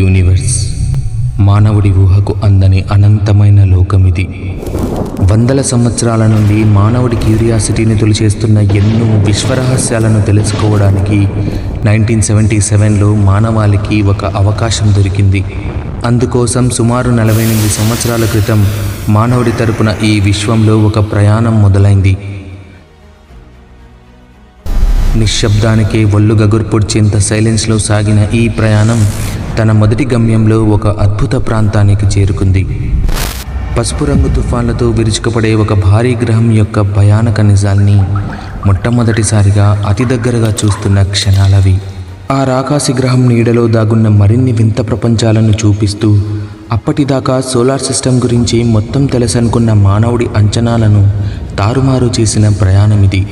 Universe. మానవుడి ఊహకు అందని అనంతమైన లోకమిది. వందల సంవత్సరాల నుండి మానవుడి క్యూరియాసిటీని తొలిచేస్తున్న ఎన్నో విశ్వరహస్యాలను తెలుసుకోవడానికి 1977లో మానవాళికి ఒక అవకాశం దొరికింది. అందుకోసం సుమారు 48 సంవత్సరాల క్రితం మానవుడి తరపున ఈ విశ్వంలో ఒక ప్రయాణం మొదలైంది. నిశ్శబ్దానికే ఒళ్ళు గగుర్పొడ్చేంత సైలెన్స్లో సాగిన ఈ ప్రయాణం తన మొదటి గమ్యంలో ఒక అద్భుత ప్రాంతానికి చేరుకుంది. పసుపు రంగు తుఫాన్లతో విరుచుకుపడే ఒక భారీ గ్రహం యొక్క భయానక నిజాల్ని మొట్టమొదటిసారిగా అతి దగ్గరగా చూస్తున్న క్షణాలవి. ఆ రాకాసి గ్రహం నీడలో దాగున్న మరిన్ని వింత ప్రపంచాలను చూపిస్తూ అప్పటిదాకా సోలార్ సిస్టమ్ గురించి మొత్తం తెలుసనుకున్న మానవుడి అంచనాలను తారుమారు చేసిన ప్రయాణమిది.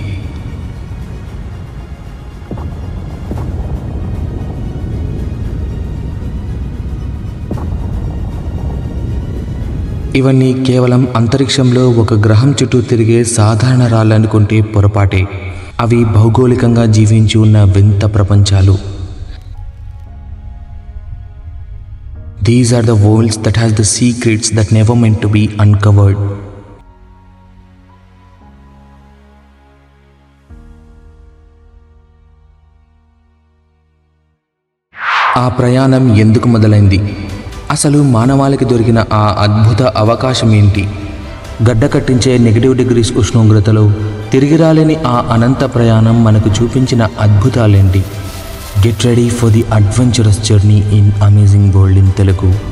ఇవన్నీ కేవలం అంతరిక్షంలో ఒక గ్రహం చుట్టూ తిరిగే సాధారణ రాళ్ళనుకుంటే పొరపాటే. అవి భౌగోళికంగా జీవించి ఉన్న వింత ప్రపంచాలు. These are the worlds that has the secrets that never meant to be uncovered. ఆ ప్రయాణం ఎందుకు మొదలైంది? అసలు మానవాళికి దొరికిన ఆ అద్భుత అవకాశం ఏంటి? గడ్డ కట్టించే -డిగ్రీస్ ఉష్ణోగ్రతలో తిరిగి రాలేని ఆ అనంత ప్రయాణం మనకు చూపించిన అద్భుతాలేంటి? Get ready for the adventurous journey in amazing world in Telugu.